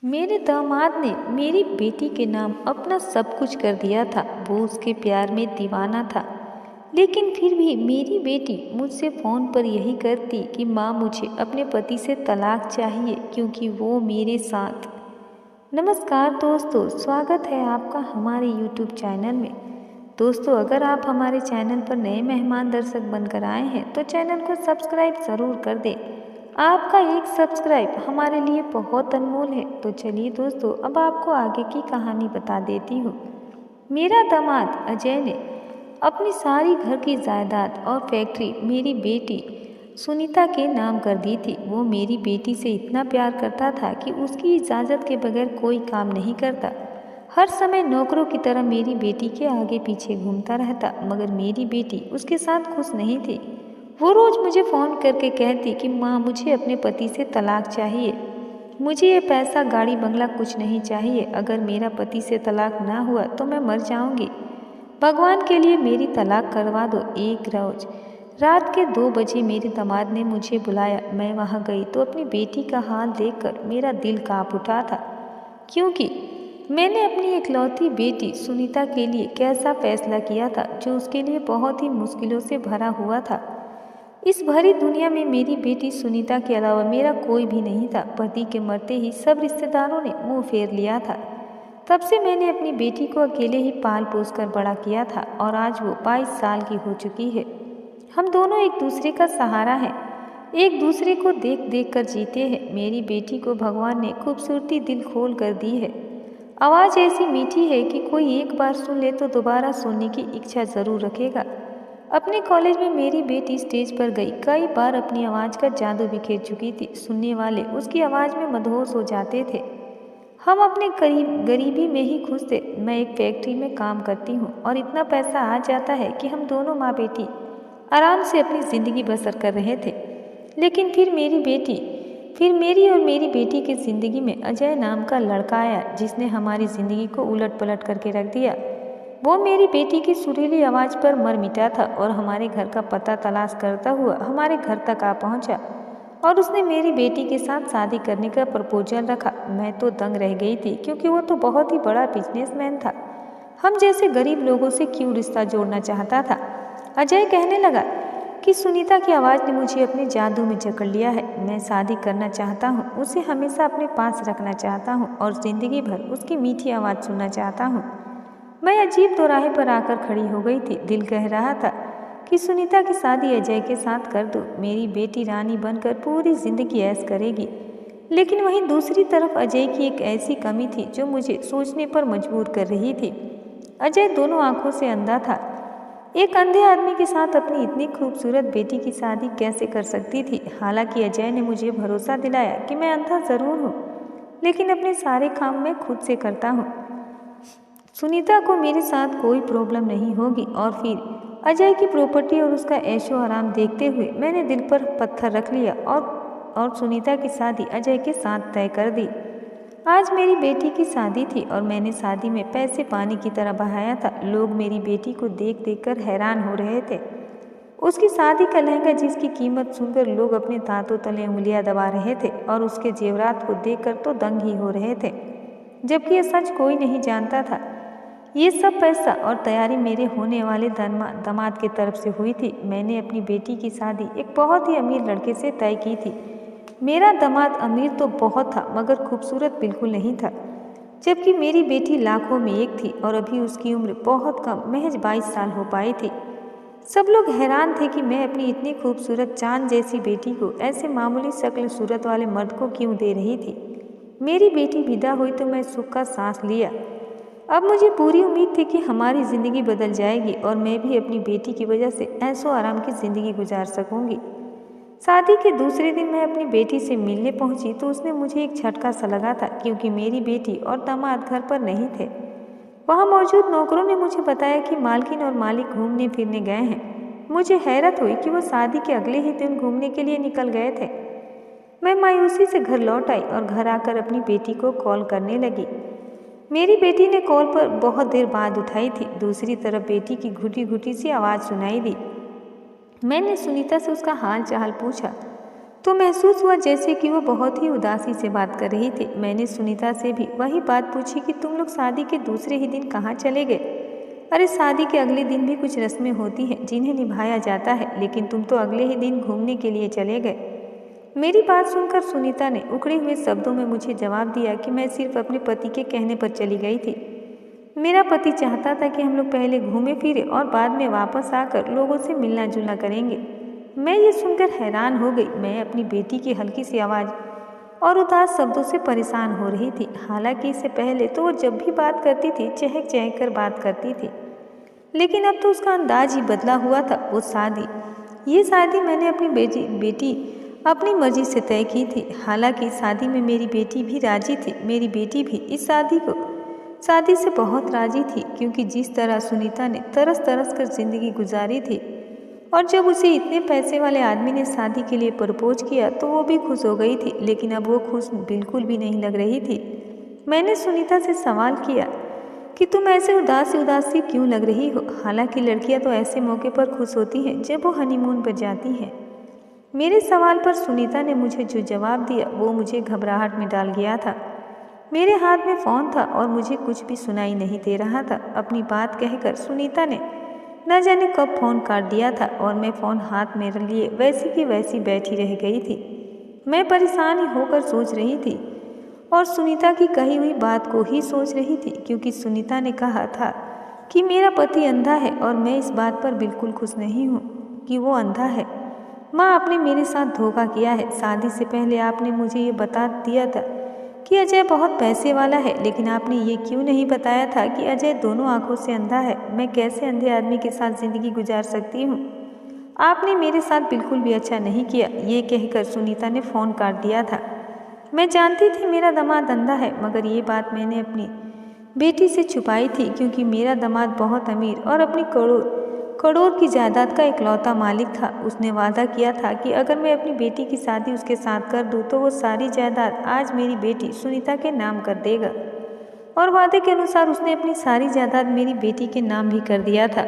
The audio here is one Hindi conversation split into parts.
मेरे दामाद ने मेरी बेटी के नाम अपना सब कुछ कर दिया था। वो उसके प्यार में दीवाना था। लेकिन फिर भी मेरी बेटी मुझसे फ़ोन पर यही करती कि माँ मुझे अपने पति से तलाक चाहिए क्योंकि वो मेरे साथ। नमस्कार दोस्तों, स्वागत है आपका हमारे YouTube चैनल में। दोस्तों, अगर आप हमारे चैनल पर नए मेहमान दर्शक बनकर आए हैं तो चैनल को सब्सक्राइब ज़रूर कर दें। आपका एक सब्सक्राइब हमारे लिए बहुत अनमोल है। तो चलिए दोस्तों, अब आपको आगे की कहानी बता देती हूँ। मेरा दामाद अजय ने अपनी सारी घर की जायदाद और फैक्ट्री मेरी बेटी सुनीता के नाम कर दी थी। वो मेरी बेटी से इतना प्यार करता था कि उसकी इजाज़त के बगैर कोई काम नहीं करता। हर समय नौकरों की तरह मेरी बेटी के आगे पीछे घूमता रहता, मगर मेरी बेटी उसके साथ खुश नहीं थी। वो रोज़ मुझे फ़ोन करके कहती कि माँ मुझे अपने पति से तलाक चाहिए। मुझे ये पैसा गाड़ी बंगला कुछ नहीं चाहिए। अगर मेरा पति से तलाक ना हुआ तो मैं मर जाऊंगी। भगवान के लिए मेरी तलाक करवा दो। एक रोज रात के 2 बजे मेरे दामाद ने मुझे बुलाया। मैं वहाँ गई तो अपनी बेटी का हाल देखकर मेरा दिल काँप उठा था, क्योंकि मैंने अपनी इकलौती बेटी सुनीता के लिए कैसा फैसला किया था जो उसके लिए बहुत ही मुश्किलों से भरा हुआ था। इस भरी दुनिया में मेरी बेटी सुनीता के अलावा मेरा कोई भी नहीं था। पति के मरते ही सब रिश्तेदारों ने मुंह फेर लिया था। तब से मैंने अपनी बेटी को अकेले ही पाल पोस कर बड़ा किया था और आज वो 22 साल की हो चुकी है। हम दोनों एक दूसरे का सहारा हैं, एक दूसरे को देख देख कर जीते हैं। मेरी बेटी को भगवान ने खूबसूरती दिल खोल कर दी है। आवाज़ ऐसी मीठी है कि कोई एक बार सुन ले तो दोबारा सुनने की इच्छा ज़रूर रखेगा। अपने कॉलेज में मेरी बेटी स्टेज पर गई। कई बार अपनी आवाज़ का जादू बिखेर चुकी थी। सुनने वाले उसकी आवाज़ में मदहोश हो जाते थे। हम अपने गरीबी में ही खुश थे। मैं एक फैक्ट्री में काम करती हूँ और इतना पैसा आ जाता है कि हम दोनों माँ बेटी आराम से अपनी ज़िंदगी बसर कर रहे थे। लेकिन फिर मेरी और मेरी बेटी की ज़िंदगी में अजय नाम का लड़का आया, जिसने हमारी ज़िंदगी को उलट पलट करके रख दिया। वो मेरी बेटी की सुरीली आवाज़ पर मर मिटा था और हमारे घर का पता तलाश करता हुआ हमारे घर तक आ पहुंचा और उसने मेरी बेटी के साथ शादी करने का प्रपोजल रखा। मैं तो दंग रह गई थी, क्योंकि वो तो बहुत ही बड़ा बिजनेसमैन था। हम जैसे गरीब लोगों से क्यों रिश्ता जोड़ना चाहता था। अजय कहने लगा कि सुनीता की आवाज़ ने मुझे अपने जादू में जकड़ लिया है। मैं शादी करना चाहता हूँ, उसे हमेशा अपने पास रखना चाहता हूँ और ज़िंदगी भर उसकी मीठी आवाज़ सुनना चाहता हूँ। मैं अजीब दोराहे पर आकर खड़ी हो गई थी। दिल कह रहा था कि सुनीता की शादी अजय के साथ कर दो। मेरी बेटी रानी बनकर पूरी जिंदगी ऐश करेगी। लेकिन वहीं दूसरी तरफ अजय की एक ऐसी कमी थी जो मुझे सोचने पर मजबूर कर रही थी। अजय दोनों आंखों से अंधा था। एक अंधे आदमी के साथ अपनी इतनी खूबसूरत बेटी की शादी कैसे कर सकती थी। हालांकि अजय ने मुझे भरोसा दिलाया कि मैं अंधा ज़रूर हूँ, लेकिन अपने सारे काम मैं खुद से करता हूँ। सुनीता को मेरे साथ कोई प्रॉब्लम नहीं होगी। और फिर अजय की प्रॉपर्टी और उसका ऐशो आराम देखते हुए मैंने दिल पर पत्थर रख लिया और सुनीता की शादी अजय के साथ तय कर दी। आज मेरी बेटी की शादी थी और मैंने शादी में पैसे पानी की तरह बहाया था। लोग मेरी बेटी को देख देख कर हैरान हो रहे थे। उसकी शादी का लहंगा जिसकी कीमत सुनकर लोग अपने दांतों तले उंगलियां दबा रहे थे और उसके जेवरात को देखकर तो दंग ही हो रहे थे, जबकि यह सच कोई नहीं जानता था। ये सब पैसा और तैयारी मेरे होने वाले दामाद की तरफ से हुई थी। मैंने अपनी बेटी की शादी एक बहुत ही अमीर लड़के से तय की थी। मेरा दामाद अमीर तो बहुत था, मगर खूबसूरत बिल्कुल नहीं था, जबकि मेरी बेटी लाखों में एक थी और अभी उसकी उम्र बहुत कम, महज 22 साल हो पाई थी। सब लोग हैरान थे कि मैं अपनी इतनी खूबसूरत चांद जैसी बेटी को ऐसे मामूली शक्ल सूरत वाले मर्द को क्यों दे रही थी। मेरी बेटी विदा हुई तो मैं सुख का सांस लिया। अब मुझे पूरी उम्मीद थी कि हमारी ज़िंदगी बदल जाएगी और मैं भी अपनी बेटी की वजह से ऐशो आराम की ज़िंदगी गुजार सकूंगी। शादी के दूसरे दिन मैं अपनी बेटी से मिलने पहुंची तो उसने मुझे एक झटका सा लगा था, क्योंकि मेरी बेटी और दामाद घर पर नहीं थे। वहां मौजूद नौकरों ने मुझे बताया कि मालकिन और मालिक घूमने फिरने गए हैं। मुझे हैरत हुई कि वो शादी के अगले ही दिन घूमने के लिए निकल गए थे। मैं मायूसी से घर लौट आई और घर आकर अपनी बेटी को कॉल करने लगी। मेरी बेटी ने कॉल पर बहुत देर बाद उठाई थी। दूसरी तरफ बेटी की घुटी घुटी सी आवाज़ सुनाई दी। मैंने सुनीता से उसका हाल चाल पूछा तो महसूस हुआ जैसे कि वो बहुत ही उदासी से बात कर रही थी। मैंने सुनीता से भी वही बात पूछी कि तुम लोग शादी के दूसरे ही दिन कहाँ चले गए? अरे शादी के अगले दिन भी कुछ रस्में होती हैं जिन्हें निभाया जाता है, लेकिन तुम तो अगले ही दिन घूमने के लिए चले गए। मेरी बात सुनकर सुनीता ने उखड़े हुए शब्दों में मुझे जवाब दिया कि मैं सिर्फ अपने पति के कहने पर चली गई थी। मेरा पति चाहता था कि हम लोग पहले घूमे फिरे और बाद में वापस आकर लोगों से मिलना जुलना करेंगे। मैं ये सुनकर हैरान हो गई। मैं अपनी बेटी की हल्की सी आवाज़ और उदास शब्दों से परेशान हो रही थी। हालांकि इससे पहले तो वो जब भी बात करती थी चहक चहक कर बात करती थी, लेकिन अब तो उसका अंदाज ही बदला हुआ था। वो ये शादी मैंने अपनी बेटी अपनी मर्जी से तय की थी। हालांकि शादी में मेरी बेटी भी राजी थी। मेरी बेटी भी इस शादी से बहुत राजी थी, क्योंकि जिस तरह सुनीता ने तरस तरस कर जिंदगी गुजारी थी और जब उसे इतने पैसे वाले आदमी ने शादी के लिए प्रपोज किया तो वो भी खुश हो गई थी। लेकिन अब वो खुश बिल्कुल भी नहीं लग रही थी। मैंने सुनीता से सवाल किया कि तुम ऐसे उदासी क्यों लग रही हो? हालांकि लड़कियां तो ऐसे मौके पर खुश होती हैं जब वो हनीमून पर जाती हैं। मेरे सवाल पर सुनीता ने मुझे जो जवाब दिया वो मुझे घबराहट में डाल गया था। मेरे हाथ में फ़ोन था और मुझे कुछ भी सुनाई नहीं दे रहा था। अपनी बात कहकर सुनीता ने न जाने कब फ़ोन काट दिया था और मैं फ़ोन हाथ में लिए वैसी की वैसी बैठी रह गई थी। मैं परेशान ही होकर सोच रही थी और सुनीता की कही हुई बात को ही सोच रही थी, क्योंकि सुनीता ने कहा था कि मेरा पति अंधा है और मैं इस बात पर बिल्कुल खुश नहीं हूँ कि वो अंधा है। माँ, आपने मेरे साथ धोखा किया है। शादी से पहले आपने मुझे ये बता दिया था कि अजय बहुत पैसे वाला है, लेकिन आपने ये क्यों नहीं बताया था कि अजय दोनों आंखों से अंधा है। मैं कैसे अंधे आदमी के साथ ज़िंदगी गुजार सकती हूँ? आपने मेरे साथ बिल्कुल भी अच्छा नहीं किया। ये कहकर सुनीता ने फ़ोन काट दिया था। मैं जानती थी मेरा दामाद अंधा है, मगर ये बात मैंने अपनी बेटी से छुपाई थी, क्योंकि मेरा दामाद बहुत अमीर और अपनी करोड़ की जायदाद का इकलौता मालिक था। उसने वादा किया था कि अगर मैं अपनी बेटी की शादी उसके साथ कर दूं तो वो सारी जायदाद आज मेरी बेटी सुनीता के नाम कर देगा, और वादे के अनुसार उसने अपनी सारी जायदाद मेरी बेटी के नाम भी कर दिया था।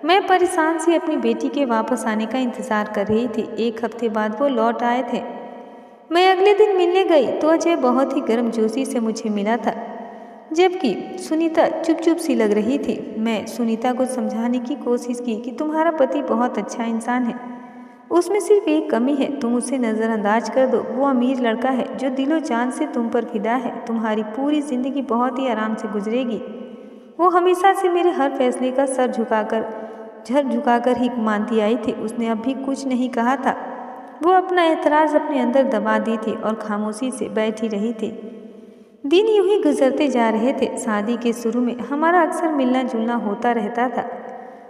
मैं परेशान सी अपनी बेटी के वापस आने का इंतज़ार कर रही थी। 1 हफ्ते बाद वो लौट आए थे। मैं अगले दिन मिलने गई तो अजय बहुत ही गर्मजोशी से मुझे मिला था, जबकि सुनीता चुप सी लग रही थी। मैं सुनीता को समझाने की कोशिश की कि तुम्हारा पति बहुत अच्छा इंसान है, उसमें सिर्फ एक कमी है, तुम उसे नज़रअंदाज कर दो। वो अमीर लड़का है जो दिलो जान से तुम पर फिदा है। तुम्हारी पूरी ज़िंदगी बहुत ही आराम से गुजरेगी। वो हमेशा से मेरे हर फैसले का सर झुकाकर ही मानती आई थी। उसने अब भी कुछ नहीं कहा था। वो अपना एतराज़ अपने अंदर दबा दी थी और खामोशी से बैठी रही थी। दिन यूं ही गुजरते जा रहे थे। शादी के शुरू में हमारा अक्सर मिलना जुलना होता रहता था।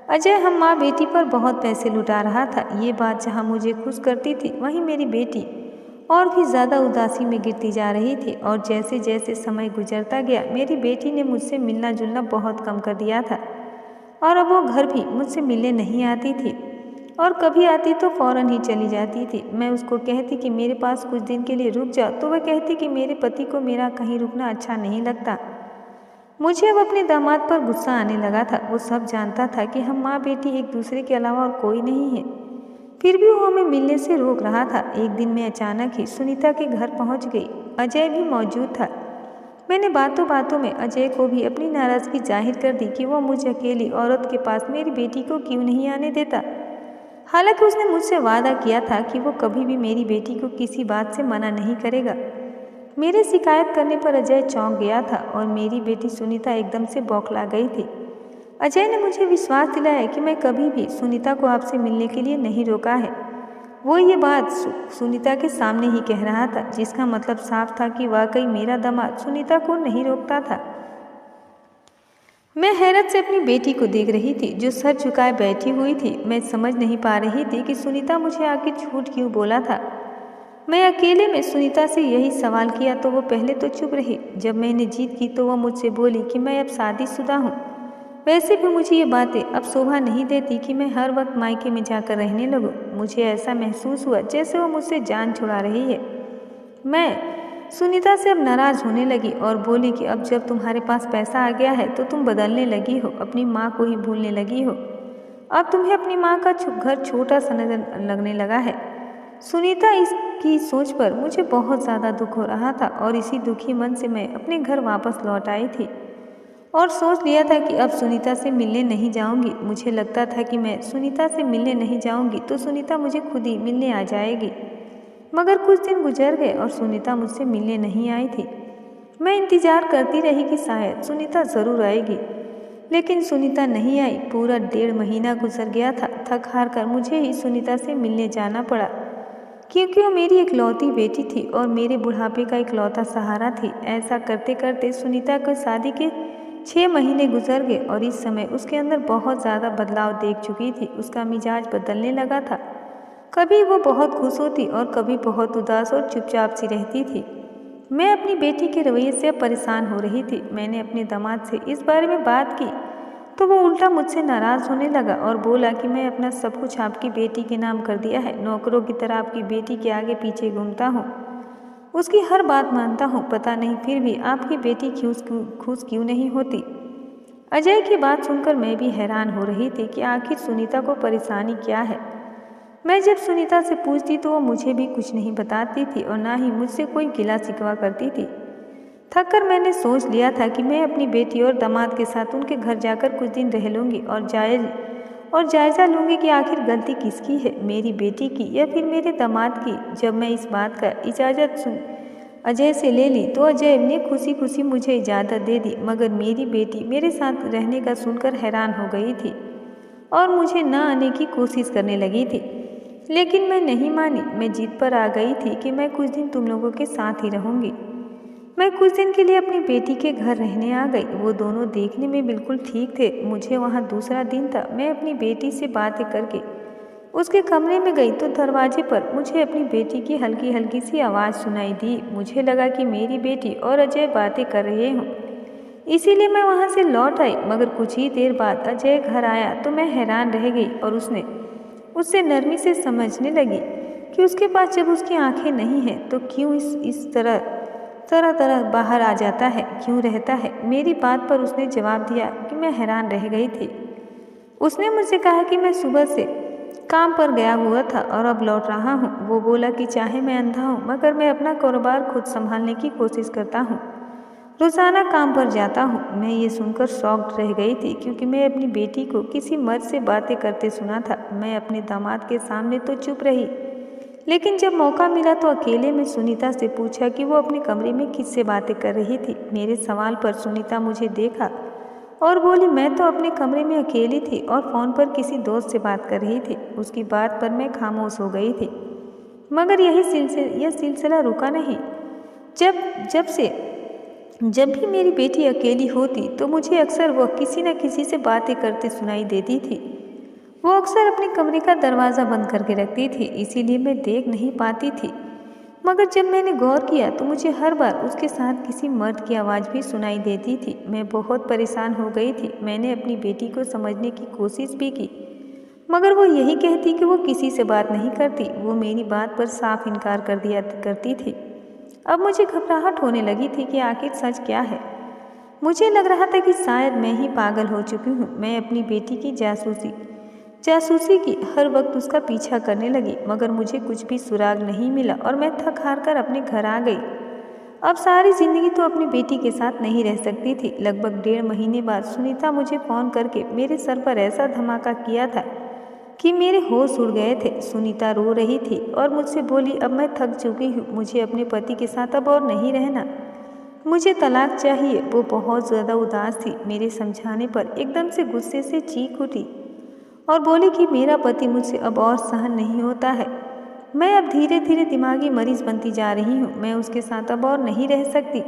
अजय हम माँ बेटी पर बहुत पैसे लुटा रहा था। ये बात जहाँ मुझे खुश करती थी, वहीं मेरी बेटी और भी ज़्यादा उदासी में गिरती जा रही थी। और जैसे जैसे समय गुजरता गया, मेरी बेटी ने मुझसे मिलना जुलना बहुत कम कर दिया था, और अब वो घर भी मुझसे मिलने नहीं आती थी, और कभी आती तो फ़ौरन ही चली जाती थी। मैं उसको कहती कि मेरे पास कुछ दिन के लिए रुक जा, तो वह कहती कि मेरे पति को मेरा कहीं रुकना अच्छा नहीं लगता। मुझे अब अपने दामाद पर गुस्सा आने लगा था। वो सब जानता था कि हम माँ बेटी एक दूसरे के अलावा और कोई नहीं है, फिर भी वो हमें मिलने से रोक रहा था। एक दिन मैं अचानक ही सुनीता के घर पहुँच गई। अजय भी मौजूद था। मैंने बातों बातों में अजय को भी अपनी नाराज़गी जाहिर कर दी कि वो मुझ अकेली औरत के पास मेरी बेटी को क्यों नहीं आने देता। हालांकि उसने मुझसे वादा किया था कि वो कभी भी मेरी बेटी को किसी बात से मना नहीं करेगा। मेरे शिकायत करने पर अजय चौंक गया था और मेरी बेटी सुनीता एकदम से बौखला गई थी। अजय ने मुझे विश्वास दिलाया कि मैं कभी भी सुनीता को आपसे मिलने के लिए नहीं रोका है। वो ये बात सुनीता के सामने ही कह रहा था, जिसका मतलब साफ था कि वाकई मेरा दामाद सुनीता को नहीं रोकता था। मैं हैरत से अपनी बेटी को देख रही थी, जो सर झुकाए बैठी हुई थी। मैं समझ नहीं पा रही थी कि सुनीता मुझे आखिर झूठ क्यों बोला था। मैं अकेले में सुनीता से यही सवाल किया तो वो पहले तो चुप रही। जब मैंने जीत की तो वो मुझसे बोली कि मैं अब शादीशुदा हूँ। वैसे भी मुझे ये बातें अब शोभा नहीं देती कि मैं हर वक्त मायके में जाकर रहने लगूँ। मुझे ऐसा महसूस हुआ जैसे वो मुझसे जान छुड़ा रही है। मैं सुनीता से अब नाराज़ होने लगी और बोली कि अब जब तुम्हारे पास पैसा आ गया है तो तुम बदलने लगी हो, अपनी माँ को ही भूलने लगी हो। अब तुम्हें अपनी माँ का घर छोटा सा नजर लगने लगा है। सुनीता इसकी सोच पर मुझे बहुत ज़्यादा दुख हो रहा था और इसी दुखी मन से मैं अपने घर वापस लौट आई थी और सोच लिया था कि अब सुनीता से मिलने नहीं जाऊंगी। मुझे लगता था कि मैं सुनीता से मिलने नहीं जाऊंगी तो सुनीता मुझे खुद ही मिलने आ जाएगी। मगर कुछ दिन गुजर गए और सुनीता मुझसे मिलने नहीं आई थी। मैं इंतज़ार करती रही कि शायद सुनीता ज़रूर आएगी, लेकिन सुनीता नहीं आई। पूरा 1.5 महीना गुजर गया था। थक हार कर मुझे ही सुनीता से मिलने जाना पड़ा, क्योंकि वो मेरी इकलौती बेटी थी और मेरे बुढ़ापे का इकलौता सहारा थी। ऐसा करते करते सुनीता को शादी के 6 महीने गुजर गए और इस समय उसके अंदर बहुत ज़्यादा बदलाव देख चुकी थी। उसका मिजाज बदलने लगा था। कभी वो बहुत खुश होती और कभी बहुत उदास और चुपचाप सी रहती थी। मैं अपनी बेटी के रवैये से परेशान हो रही थी। मैंने अपने दामाद से इस बारे में बात की तो वो उल्टा मुझसे नाराज़ होने लगा और बोला कि मैं अपना सब कुछ आपकी बेटी के नाम कर दिया है, नौकरों की तरह आपकी बेटी के आगे पीछे घूमता हूँ, उसकी हर बात मानता हूँ। पता नहीं फिर भी आपकी बेटी खुश क्यों नहीं होती। अजय की बात सुनकर मैं भी हैरान हो रही थी कि आखिर सुनीता को परेशानी क्या है। मैं जब सुनीता से पूछती तो वो मुझे भी कुछ नहीं बताती थी और ना ही मुझसे कोई गिला शिकवा करती थी। थककर मैंने सोच लिया था कि मैं अपनी बेटी और दामाद के साथ उनके घर जाकर कुछ दिन रह लूँगी और जायज़ा लूँगी कि आखिर गलती किसकी है, मेरी बेटी की या फिर मेरे दामाद की। जब मैं इस बात का इजाज़त अजय से ले ली तो अजय ने खुशी खुशी मुझे इजाज़त दे दी, मगर मेरी बेटी मेरे साथ रहने का सुनकर हैरान हो गई थी और मुझे न आने की कोशिश करने लगी थी। लेकिन मैं नहीं मानी। मैं जिद पर आ गई थी कि मैं कुछ दिन तुम लोगों के साथ ही रहूँगी। मैं कुछ दिन के लिए अपनी बेटी के घर रहने आ गई। वो दोनों देखने में बिल्कुल ठीक थे। मुझे वहाँ दूसरा दिन था। मैं अपनी बेटी से बातें करके उसके कमरे में गई तो दरवाजे पर मुझे अपनी बेटी की हल्की हल्की सी आवाज़ सुनाई दी। मुझे लगा कि मेरी बेटी और अजय बातें कर रहे हों, इसीलिए मैं वहाँ से लौट आई। मगर कुछ ही देर बाद अजय घर आया तो मैं हैरान रह गई और उससे नरमी से समझने लगी कि उसके पास जब उसकी आंखें नहीं हैं तो क्यों इस तरह बाहर आ जाता है, क्यों रहता है। मेरी बात पर उसने जवाब दिया कि मैं हैरान रह गई थी। उसने मुझसे कहा कि मैं सुबह से काम पर गया हुआ था और अब लौट रहा हूँ। वो बोला कि चाहे मैं अंधा हूँ मगर मैं अपना कारोबार खुद संभालने की कोशिश करता हूँ, रोज़ाना काम पर जाता हूँ। मैं ये सुनकर शॉक्ड रह गई थी, क्योंकि मैं अपनी बेटी को किसी मर्द से बातें करते सुना था। मैं अपने दामाद के सामने तो चुप रही, लेकिन जब मौका मिला तो अकेले में सुनीता से पूछा कि वो अपने कमरे में किससे बातें कर रही थी। मेरे सवाल पर सुनीता मुझे देखा और बोली, मैं तो अपने कमरे में अकेली थी और फ़ोन पर किसी दोस्त से बात कर रही थी। उसकी बात पर मैं खामोश हो गई थी। मगर यह सिलसिला रुका नहीं। जब भी मेरी बेटी अकेली होती तो मुझे अक्सर वह किसी न किसी से बातें करते सुनाई देती थी। वो अक्सर अपने कमरे का दरवाज़ा बंद करके रखती थी, इसीलिए मैं देख नहीं पाती थी। मगर जब मैंने गौर किया तो मुझे हर बार उसके साथ किसी मर्द की आवाज़ भी सुनाई देती थी। मैं बहुत परेशान हो गई थी। मैंने अपनी बेटी को समझने की कोशिश भी की, मगर वो यही कहती कि वो किसी से बात नहीं करती। वो मेरी बात पर साफ इनकार कर दिया करती थी। अब मुझे घबराहट होने लगी थी कि आखिर सच क्या है। मुझे लग रहा था कि शायद मैं ही पागल हो चुकी हूँ। मैं अपनी बेटी की जासूसी की हर वक्त उसका पीछा करने लगी, मगर मुझे कुछ भी सुराग नहीं मिला और मैं थक हार कर अपने घर आ गई। अब सारी ज़िंदगी तो अपनी बेटी के साथ नहीं रह सकती थी। लगभग 1.5 महीने बाद सुनीता मुझे फ़ोन करके मेरे सर पर ऐसा धमाका किया था कि मेरे होश उड़ गए थे। सुनीता रो रही थी और मुझसे बोली, अब मैं थक चुकी हूँ, मुझे अपने पति के साथ अब और नहीं रहना, मुझे तलाक चाहिए। वो बहुत ज़्यादा उदास थी। मेरे समझाने पर एकदम से गुस्से से चीख उठी और बोली कि मेरा पति मुझसे अब और सहन नहीं होता है। मैं अब धीरे धीरे दिमागी मरीज बनती जा रही हूँ। मैं उसके साथ अब और नहीं रह सकती।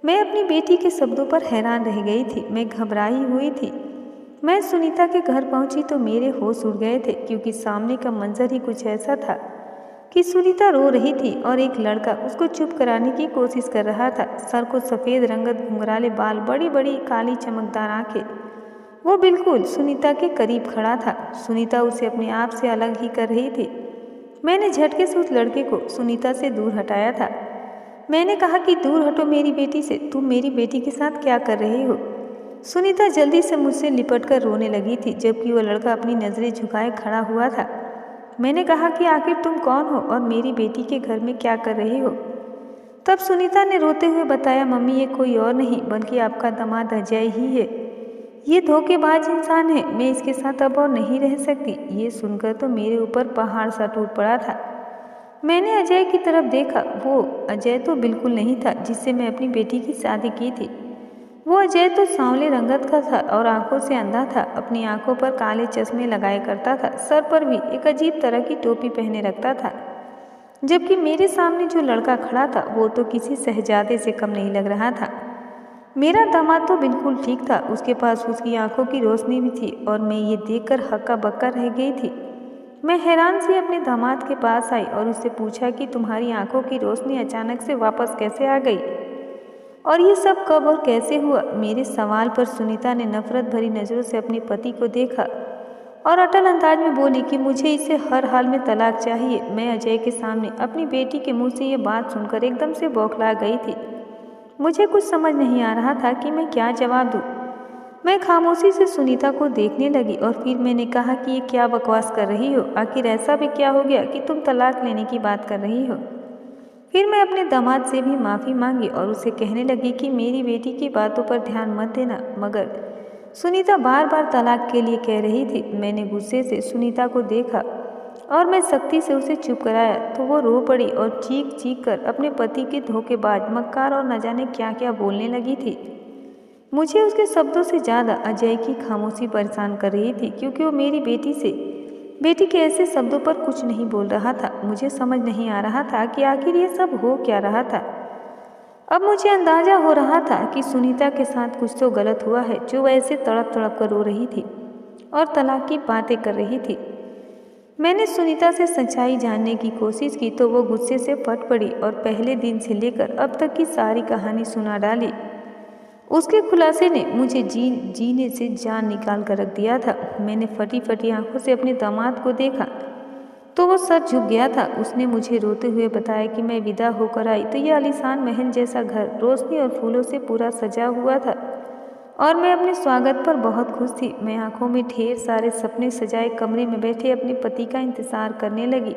मैं अपनी बेटी के शब्दों पर हैरान रह गई थी। मैं घबराई हुई थी। मैं सुनीता के घर पहुंची तो मेरे होश उड़ गए थे, क्योंकि सामने का मंजर ही कुछ ऐसा था कि सुनीता रो रही थी और एक लड़का उसको चुप कराने की कोशिश कर रहा था। सर को सफ़ेद रंगत घुंघराले बाल, बड़ी बड़ी काली चमकदार आंखें। वो बिल्कुल सुनीता के करीब खड़ा था। सुनीता उसे अपने आप से अलग ही कर रही थी। मैंने झटके से उस लड़के को सुनीता से दूर हटाया था। मैंने कहा कि दूर हटो मेरी बेटी से, तुम मेरी बेटी के साथ क्या कर रहे हो। सुनीता जल्दी से मुझसे लिपट कर रोने लगी थी, जबकि वह लड़का अपनी नज़रें झुकाए खड़ा हुआ था। मैंने कहा कि आखिर तुम कौन हो और मेरी बेटी के घर में क्या कर रहे हो? तब सुनीता ने रोते हुए बताया, मम्मी ये कोई और नहीं बल्कि आपका दामाद अजय ही है। ये धोखेबाज इंसान है, मैं इसके साथ अब और नहीं रह सकती। ये सुनकर तो मेरे ऊपर पहाड़ सा टूट पड़ा था। मैंने अजय की तरफ देखा। वो अजय तो बिल्कुल नहीं था जिससे मैं अपनी बेटी की शादी की थी। वो अजय तो सांवले रंगत का था और आंखों से अंधा था। अपनी आंखों पर काले चश्मे लगाया करता था, सर पर भी एक अजीब तरह की टोपी पहने रखता था। जबकि मेरे सामने जो लड़का खड़ा था वो तो किसी शहजादे से कम नहीं लग रहा था। मेरा दामाद तो बिल्कुल ठीक था, उसके पास उसकी आंखों की रोशनी भी थी और मैं ये देखकर हक्का बक्का रह गई थी। मैं हैरान सी अपने दामाद के पास आई और उससे पूछा कि तुम्हारी आंखों की रोशनी अचानक से वापस कैसे आ गई और ये सब कब और कैसे हुआ? मेरे सवाल पर सुनीता ने नफरत भरी नज़रों से अपने पति को देखा और अटल अंदाज में बोली कि मुझे इसे हर हाल में तलाक चाहिए। मैं अजय के सामने अपनी बेटी के मुंह से ये बात सुनकर एकदम से बौखला गई थी। मुझे कुछ समझ नहीं आ रहा था कि मैं क्या जवाब दूँ। मैं खामोशी से सुनीता को देखने लगी और फिर मैंने कहा कि ये क्या बकवास कर रही हो? आखिर ऐसा भी क्या हो गया कि तुम तलाक लेने की बात कर रही हो? फिर मैं अपने दामाद से भी माफ़ी मांगी और उसे कहने लगी कि मेरी बेटी की बातों पर ध्यान मत देना। मगर सुनीता बार बार तलाक के लिए कह रही थी। मैंने गुस्से से सुनीता को देखा और मैं सख्ती से उसे चुप कराया तो वो रो पड़ी और चीख चीख कर अपने पति के धोखेबाज, मक्कार और न जाने क्या क्या बोलने लगी थी। मुझे उसके शब्दों से ज़्यादा अजय की खामोशी परेशान कर रही थी, क्योंकि वो मेरी बेटी के ऐसे शब्दों पर कुछ नहीं बोल रहा था। मुझे समझ नहीं आ रहा था कि आखिर ये सब हो क्या रहा था। अब मुझे अंदाजा हो रहा था कि सुनीता के साथ कुछ तो गलत हुआ है, जो वैसे तड़प तड़प कर रो रही थी और तलाक की बातें कर रही थी। मैंने सुनीता से सच्चाई जानने की कोशिश की तो वो गुस्से से फट पड़ी और पहले दिन से लेकर अब तक की सारी कहानी सुना डाली। उसके खुलासे ने मुझे जीने से जान निकाल कर रख दिया था। मैंने फटी फटी आंखों से अपने दामाद को देखा तो वो सर झुक गया था। उसने मुझे रोते हुए बताया कि मैं विदा होकर आई तो यह आलीशान महल जैसा घर रोशनी और फूलों से पूरा सजा हुआ था और मैं अपने स्वागत पर बहुत खुश थी। मैं आंखों में ढेर सारे सपने सजाए कमरे में बैठे अपने पति का इंतजार करने लगी।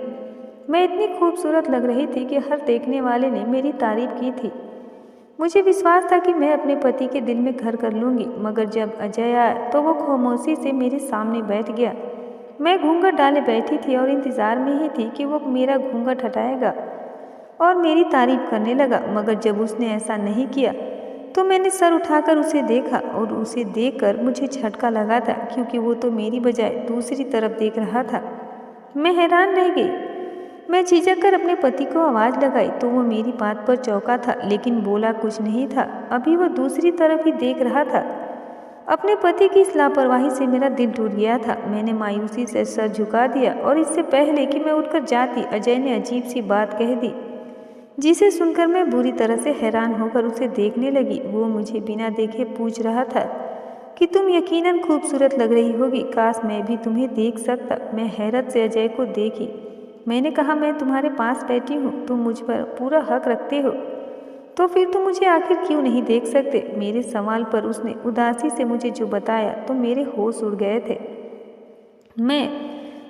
मैं इतनी खूबसूरत लग रही थी कि हर देखने वाले ने मेरी तारीफ की थी। मुझे विश्वास था कि मैं अपने पति के दिल में घर कर लूँगी। मगर जब अजय आया तो वो खामोशी से मेरे सामने बैठ गया। मैं घूंघट डाले बैठी थी और इंतज़ार में ही थी कि वो मेरा घूंघट हटाएगा और मेरी तारीफ करने लगा। मगर जब उसने ऐसा नहीं किया तो मैंने सर उठाकर उसे देखा और उसे देखकर मुझे झटका लगा था, क्योंकि वो तो मेरी बजाय दूसरी तरफ देख रहा था। मैं हैरान रह गई। मैं झिझक कर अपने पति को आवाज़ लगाई तो वो मेरी बात पर चौंका था, लेकिन बोला कुछ नहीं था। अभी वो दूसरी तरफ ही देख रहा था। अपने पति की इस लापरवाही से मेरा दिल टूट गया था। मैंने मायूसी से सर झुका दिया और इससे पहले कि मैं उठकर जाती अजय ने अजीब सी बात कह दी, जिसे सुनकर मैं बुरी तरह से हैरान होकर उसे देखने लगी। वो मुझे बिना देखे पूछ रहा था कि तुम यकीनन खूबसूरत लग रही होगी, काश मैं भी तुम्हें देख सकता। मैं हैरत से अजय को देखी। मैंने कहा, मैं तुम्हारे पास बैठी हूँ, तुम मुझ पर पूरा हक रखते हो, तो फिर तुम मुझे आखिर क्यों नहीं देख सकते? मेरे सवाल पर उसने उदासी से मुझे जो बताया तो मेरे होश उड़ गए थे। मैं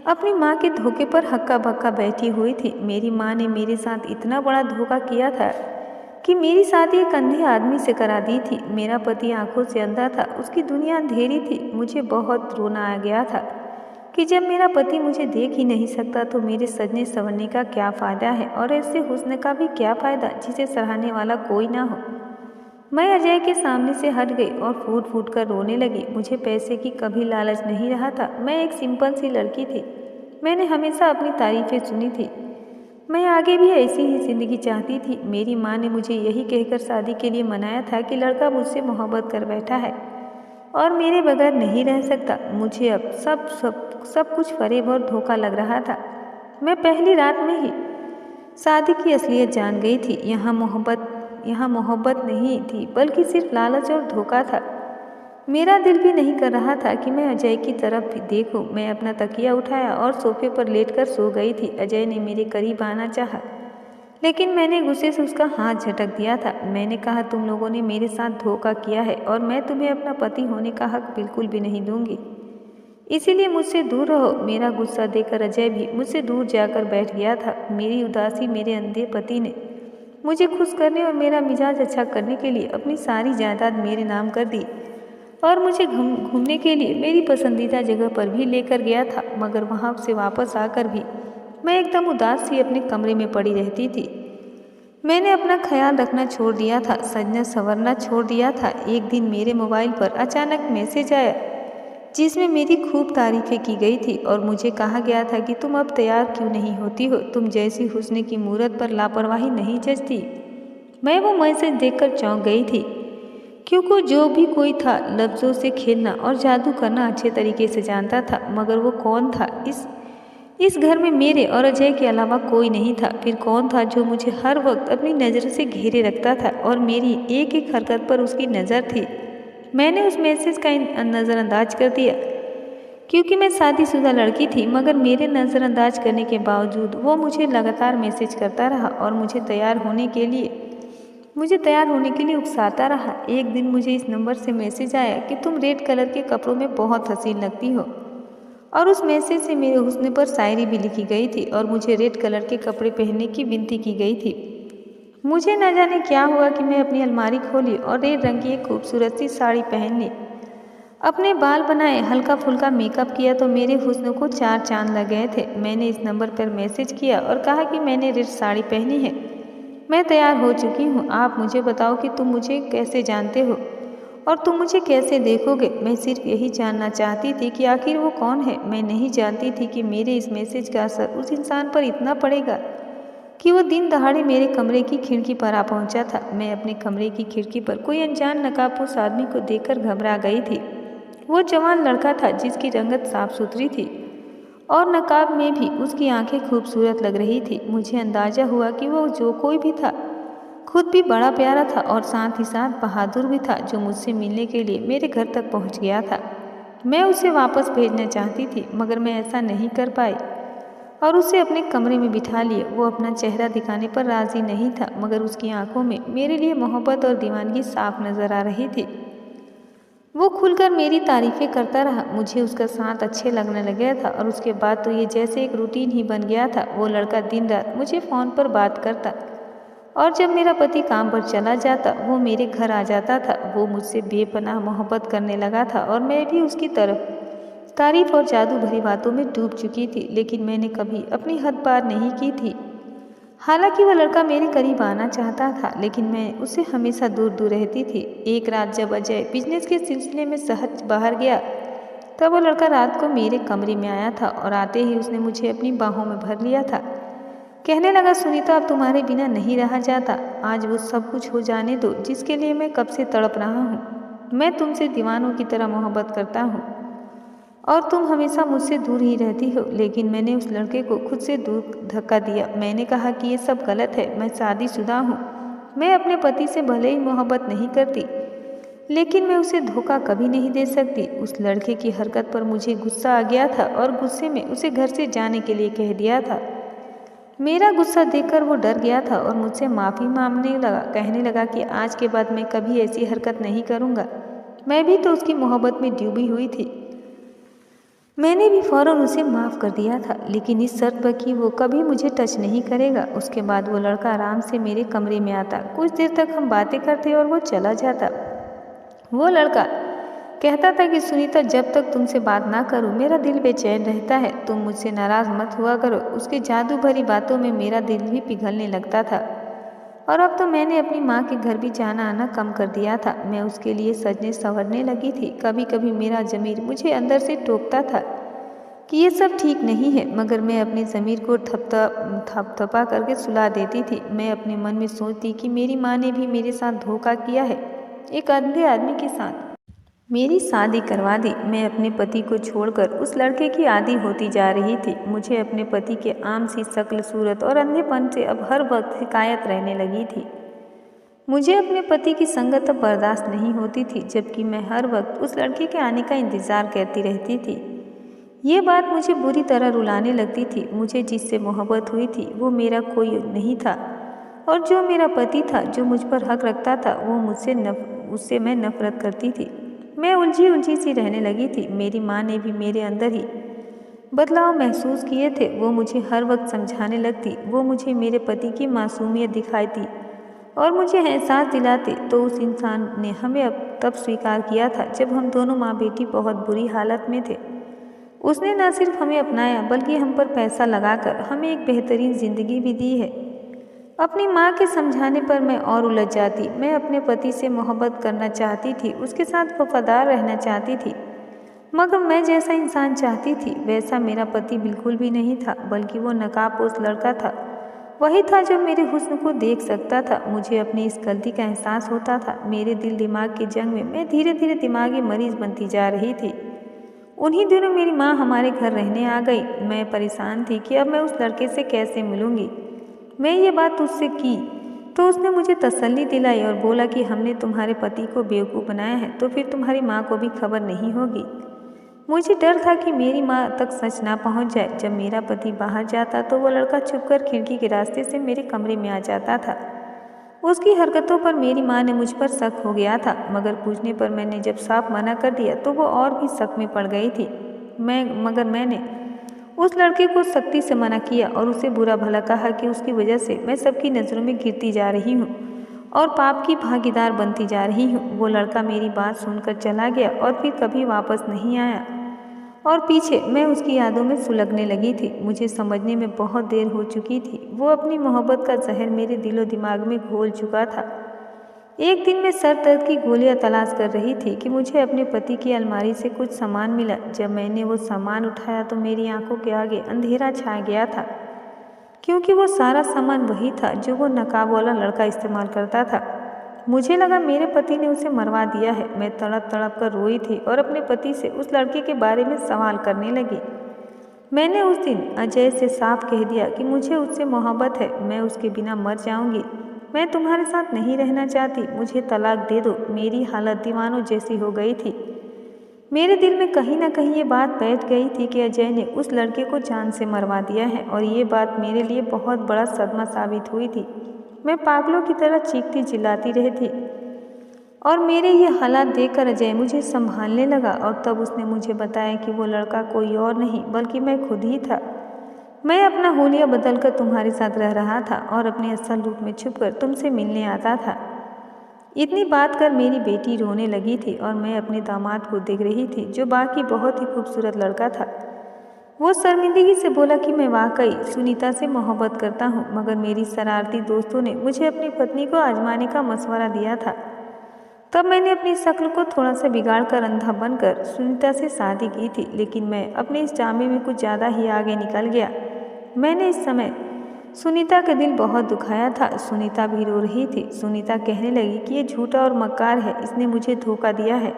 अपनी माँ के धोखे पर हक्का बक्का बैठी हुई थी। मेरी माँ ने मेरे साथ इतना बड़ा धोखा किया था कि मेरी शादी एक अंधे आदमी से करा दी थी। मेरा पति आंखों से अंधा था, उसकी दुनिया अंधेरी थी। मुझे बहुत रोना आ गया था कि जब मेरा पति मुझे देख ही नहीं सकता तो मेरे सजने संवरने का क्या फ़ायदा है, और ऐसे हुस्न का भी क्या फ़ायदा जिसे सराहने वाला कोई ना हो। मैं अजय के सामने से हट गई और फूट फूट कर रोने लगी। मुझे पैसे की कभी लालच नहीं रहा था। मैं एक सिंपल सी लड़की थी। मैंने हमेशा अपनी तारीफ़ें सुनी थी। मैं आगे भी ऐसी ही ज़िंदगी चाहती थी। मेरी माँ ने मुझे यही कहकर शादी के लिए मनाया था कि लड़का मुझसे मोहब्बत कर बैठा है और मेरे बगैर नहीं रह सकता। मुझे अब सब कुछ फरेब और धोखा लग रहा था। मैं पहली रात में ही शादी की असलियत जान गई थी। यहाँ मोहब्बत नहीं थी, बल्कि सिर्फ लालच और धोखा था। मेरा दिल भी नहीं कर रहा था कि मैं अजय की तरफ भी देखूं। मैं अपना तकिया उठाया और सोफे पर लेटकर सो गई थी। अजय ने मेरे करीब आना चाहा, लेकिन मैंने गुस्से से उसका हाथ झटक दिया था। मैंने कहा, तुम लोगों ने मेरे साथ धोखा किया है और मैं तुम्हें अपना पति होने का हक बिल्कुल भी नहीं दूंगी। इसीलिए मुझसे दूर रहो। मेरा गुस्सा देखकर अजय भी मुझसे दूर जाकर बैठ गया था। मेरी उदासी मेरे अंधे पति ने मुझे खुश करने और मेरा मिजाज अच्छा करने के लिए अपनी सारी जायदाद मेरे नाम कर दी और मुझे घूमने के लिए मेरी पसंदीदा जगह पर भी लेकर गया था। मगर वहाँ से वापस आकर भी मैं एकदम उदास सी अपने कमरे में पड़ी रहती थी। मैंने अपना ख्याल रखना छोड़ दिया था, सजना संवरना छोड़ दिया था। एक दिन मेरे मोबाइल पर अचानक मैसेज आया जिसमें मेरी खूब तारीफें की गई थी और मुझे कहा गया था कि तुम अब तैयार क्यों नहीं होती हो, तुम जैसी हुस्न की मूरत पर लापरवाही नहीं जचती। मैं वो मैसेज देखकर चौंक गई थी, क्योंकि जो भी कोई था लफ्ज़ों से खेलना और जादू करना अच्छे तरीके से जानता था। मगर वो कौन था? इस घर में मेरे और अजय के अलावा कोई नहीं था। फिर कौन था जो मुझे हर वक्त अपनी नज़र से घेरे रखता था और मेरी एक एक हरकत पर उसकी नज़र थी? मैंने उस मैसेज का नज़रअंदाज कर दिया क्योंकि मैं शादीशुदा लड़की थी, मगर मेरे नज़रअंदाज करने के बावजूद वो मुझे लगातार मैसेज करता रहा और मुझे तैयार होने के लिए उकसाता रहा। एक दिन मुझे इस नंबर से मैसेज आया कि तुम रेड कलर के कपड़ों में बहुत हसीन लगती हो, और उस मैसेज से मेरे हुस्न पर शायरी भी लिखी गई थी और मुझे रेड कलर के कपड़े पहनने की विनती की गई थी। मुझे न जाने क्या हुआ कि मैं अपनी अलमारी खोली और रेड रंग की एक खूबसूरत सी साड़ी पहन ली। अपने बाल बनाए, हल्का फुल्का मेकअप किया तो मेरे हुस्न को 4 चांद लग गए थे। मैंने इस नंबर पर मैसेज किया और कहा कि मैंने रेड साड़ी पहनी है, मैं तैयार हो चुकी हूँ। आप मुझे बताओ कि तुम मुझे कैसे जानते हो और तुम मुझे कैसे देखोगे। मैं सिर्फ यही जानना चाहती थी कि आखिर वो कौन है। मैं नहीं जानती थी कि मेरे इस मैसेज का असर उस इंसान पर इतना पड़ेगा कि वो दिन दहाड़े मेरे कमरे की खिड़की पर आ पहुंचा था। मैं अपने कमरे की खिड़की पर कोई अनजान नकाबपोश आदमी को देखकर घबरा गई थी। वो जवान लड़का था जिसकी रंगत साफ सुथरी थी और नकाब में भी उसकी आंखें खूबसूरत लग रही थी। मुझे अंदाजा हुआ कि वो जो कोई भी था खुद भी बड़ा प्यारा था और साथ ही साथ बहादुर भी था, जो मुझसे मिलने के लिए मेरे घर तक पहुंच गया था। मैं उसे वापस भेजना चाहती थी, मगर मैं ऐसा नहीं कर पाई और उसे अपने कमरे में बिठा लिए। वो अपना चेहरा दिखाने पर राजी नहीं था, मगर उसकी आंखों में मेरे लिए मोहब्बत और दीवानगी साफ नजर आ रही थी। वो खुलकर मेरी तारीफें करता रहा, मुझे उसका साथ अच्छे लगने लग गया था और उसके बाद तो ये जैसे एक रूटीन ही बन गया था। वो लड़का दिन रात मुझे फ़ोन पर बात करता और जब मेरा पति काम पर चला जाता वो मेरे घर आ जाता था। वो मुझसे बेपनाह मोहब्बत करने लगा था और मैं भी उसकी तरफ तारीफ और जादू भरी बातों में डूब चुकी थी, लेकिन मैंने कभी अपनी हद पार नहीं की थी। हालांकि वह लड़का मेरे करीब आना चाहता था, लेकिन मैं उससे हमेशा दूर दूर रहती थी। एक रात जब अजय बिजनेस के सिलसिले में शहर बाहर गया, तब वो लड़का रात को मेरे कमरे में आया था और आते ही उसने मुझे अपनी बाहों में भर लिया था। कहने लगा, सुनीता, अब तुम्हारे बिना नहीं रहा जाता। आज वो सब कुछ हो जाने दो जिसके लिए मैं कब से तड़प रहा हूँ। मैं तुमसे दीवानों की तरह मोहब्बत करता हूँ और तुम हमेशा मुझसे दूर ही रहती हो। लेकिन मैंने उस लड़के को खुद से दूर धक्का दिया। मैंने कहा कि ये सब गलत है, मैं शादीशुदा हूँ। मैं अपने पति से भले ही मोहब्बत नहीं करती, लेकिन मैं उसे धोखा कभी नहीं दे सकती। उस लड़के की हरकत पर मुझे गुस्सा आ गया था और गुस्से में उसे घर से जाने के लिए कह दिया था। मेरा गुस्सा देखकर वो डर गया था और मुझसे माफ़ी मांगने लगा। कहने लगा कि आज के बाद मैं कभी ऐसी हरकत नहीं करूँगा। मैं भी तो उसकी मोहब्बत में डूबी हुई थी। मैंने भी फ़ौरन उसे माफ़ कर दिया था, लेकिन इस शर्त पर कि वो कभी मुझे टच नहीं करेगा। उसके बाद वो लड़का आराम से मेरे कमरे में आता, कुछ देर तक हम बातें करते और वो चला जाता। वो लड़का कहता था कि सुनीता, जब तक तुमसे बात ना करूं मेरा दिल बेचैन रहता है, तुम मुझसे नाराज़ मत हुआ करो। उसके जादू भरी बातों में मेरा दिल भी पिघलने लगता था और अब तो मैंने अपनी माँ के घर भी जाना आना कम कर दिया था। मैं उसके लिए सजने संवरने लगी थी। कभी कभी मेरा ज़मीर मुझे अंदर से टोकता था कि ये सब ठीक नहीं है, मगर मैं अपने ज़मीर को थपथपा करके सुला देती थी। मैं अपने मन में सोचती कि मेरी माँ ने भी मेरे साथ धोखा किया है, एक अंधे आदमी के साथ मेरी शादी करवा दी। मैं अपने पति को छोड़कर उस लड़के की आदी होती जा रही थी। मुझे अपने पति के आम सी शक्ल सूरत और अंधेपन से अब हर वक्त शिकायत रहने लगी थी। मुझे अपने पति की संगत अब बर्दाश्त नहीं होती थी, जबकि मैं हर वक्त उस लड़के के आने का इंतज़ार करती रहती थी। ये बात मुझे बुरी तरह रुलाने लगती थी। मुझे जिससे मोहब्बत हुई थी वो मेरा कोई नहीं था, और जो मेरा पति था, जो मुझ पर हक रखता था, वो उससे मैं नफरत करती थी। मैं उलझी उलझी सी रहने लगी थी। मेरी माँ ने भी मेरे अंदर ही बदलाव महसूस किए थे। वो मुझे हर वक्त समझाने लगती, वो मुझे मेरे पति की मासूमियत दिखाती और मुझे एहसास दिलाते तो उस इंसान ने हमें अब तब स्वीकार किया था जब हम दोनों माँ बेटी बहुत बुरी हालत में थे। उसने न सिर्फ हमें अपनाया बल्कि हम पर पैसा लगाकर हमें एक बेहतरीन जिंदगी भी दी है। अपनी माँ के समझाने पर मैं और उलझ जाती। मैं अपने पति से मोहब्बत करना चाहती थी, उसके साथ वफादार रहना चाहती थी, मगर मैं जैसा इंसान चाहती थी वैसा मेरा पति बिल्कुल भी नहीं था, बल्कि वो नकाबपोश लड़का था। वही था जो मेरे हुस्न को देख सकता था। मुझे अपनी इस गलती का एहसास होता था। मेरे दिल दिमाग की जंग में मैं धीरे धीरे दिमागी मरीज बनती जा रही थी। उन्हीं दिनों मेरी माँ हमारे घर रहने आ गई। मैं परेशान थी कि अब मैं उस लड़के से कैसे मिलूंगी। मैं ये बात उससे की तो उसने मुझे तसल्ली दिलाई और बोला कि हमने तुम्हारे पति को बेवकूफ़ बनाया है तो फिर तुम्हारी माँ को भी खबर नहीं होगी। मुझे डर था कि मेरी माँ तक सच ना पहुँच जाए। जब मेरा पति बाहर जाता तो वो लड़का छुपकर खिड़की के रास्ते से मेरे कमरे में आ जाता था। उसकी हरकतों पर मेरी माँ ने मुझ पर शक हो गया था, मगर पूछने पर मैंने जब साफ मना कर दिया तो वो और भी शक में पड़ गई थी। मगर मैंने उस लड़के को सख्ती से मना किया और उसे बुरा भला कहा कि उसकी वजह से मैं सबकी नज़रों में गिरती जा रही हूँ और पाप की भागीदार बनती जा रही हूँ। वो लड़का मेरी बात सुनकर चला गया और फिर कभी वापस नहीं आया और पीछे मैं उसकी यादों में सुलगने लगी थी। मुझे समझने में बहुत देर हो चुकी थी। वो अपनी मोहब्बत का जहर मेरे दिलो दिमाग में घोल चुका था। एक दिन मैं सर दर्द की गोलियां तलाश कर रही थी कि मुझे अपने पति की अलमारी से कुछ सामान मिला। जब मैंने वो सामान उठाया तो मेरी आंखों के आगे अंधेरा छा गया था, क्योंकि वो सारा सामान वही था जो वो नकाब वाला लड़का इस्तेमाल करता था। मुझे लगा मेरे पति ने उसे मरवा दिया है। मैं तड़प तड़प कर रोई थी और अपने पति से उस लड़के के बारे में सवाल करने लगी। मैंने उस दिन अजय से साफ कह दिया कि मुझे उससे मोहब्बत है, मैं उसके बिना मर जाऊंगी। मैं तुम्हारे साथ नहीं रहना चाहती, मुझे तलाक दे दो। मेरी हालत दीवानों जैसी हो गई थी। मेरे दिल में कहीं ना कहीं ये बात बैठ गई थी कि अजय ने उस लड़के को जान से मरवा दिया है और ये बात मेरे लिए बहुत बड़ा सदमा साबित हुई थी। मैं पागलों की तरह चीखती चिल्लाती रही थी और मेरे ये हालात देखकर अजय मुझे संभालने लगा और तब उसने मुझे बताया कि वो लड़का कोई और नहीं बल्कि मैं खुद ही था। मैं अपना हुलिया बदलकर तुम्हारे साथ रह रहा था और अपने असल रूप में छुपकर तुमसे मिलने आता था। इतनी बात कर मेरी बेटी रोने लगी थी और मैं अपने दामाद को देख रही थी जो बाकी बहुत ही खूबसूरत लड़का था। वो शर्मिंदगी से बोला कि मैं वाकई सुनीता से मोहब्बत करता हूँ, मगर मेरी शरारती दोस्तों ने मुझे अपनी पत्नी को आजमाने का मशवरा दिया था। तब मैंने अपनी शक्ल को थोड़ा सा बिगाड़ कर अंधा बनकर सुनीता से शादी की थी, लेकिन मैं अपने इस ड्रामे में कुछ ज़्यादा ही आगे निकल गया। मैंने इस समय सुनीता का दिल बहुत दुखाया था। सुनीता भी रो रही थी। सुनीता कहने लगी कि ये झूठा और मक्कार है, इसने मुझे धोखा दिया है।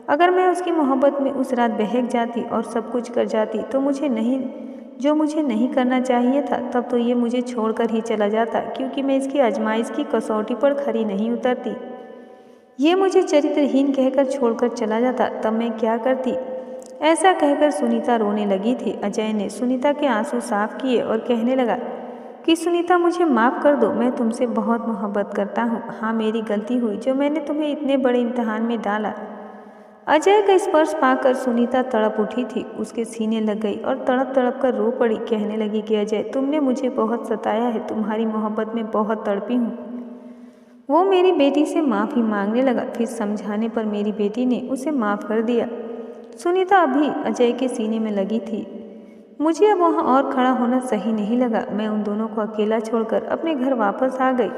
अगर मैं उसकी मोहब्बत में उस रात बहक जाती और सब कुछ कर जाती तो मुझे नहीं करना चाहिए था, तब तो ये मुझे छोड़कर ही चला जाता, क्योंकि मैं इसकी आजमाइश की कसौटी पर खरी नहीं उतरती। ये मुझे चरित्रहीन कहकर छोड़कर चला जाता, तब मैं क्या करती। ऐसा कहकर सुनीता रोने लगी थी। अजय ने सुनीता के आंसू साफ किए और कहने लगा कि सुनीता मुझे माफ़ कर दो, मैं तुमसे बहुत मोहब्बत करता हूँ। हाँ, मेरी गलती हुई जो मैंने तुम्हें इतने बड़े इम्तिहान में डाला। अजय का स्पर्श पाकर सुनीता तड़प उठी थी, उसके सीने लग गई और तड़प तड़प कर रो पड़ी। कहने लगी कि अजय, तुमने मुझे बहुत सताया है, तुम्हारी मोहब्बत में बहुत तड़पी हूँ। वो मेरी बेटी से माफ़ी मांगने लगा। फिर समझाने पर मेरी बेटी ने उसे माफ़ कर दिया। सुनीता अभी अजय के सीने में लगी थी। मुझे अब वहाँ और खड़ा होना सही नहीं लगा। मैं उन दोनों को अकेला छोड़कर अपने घर वापस आ गई।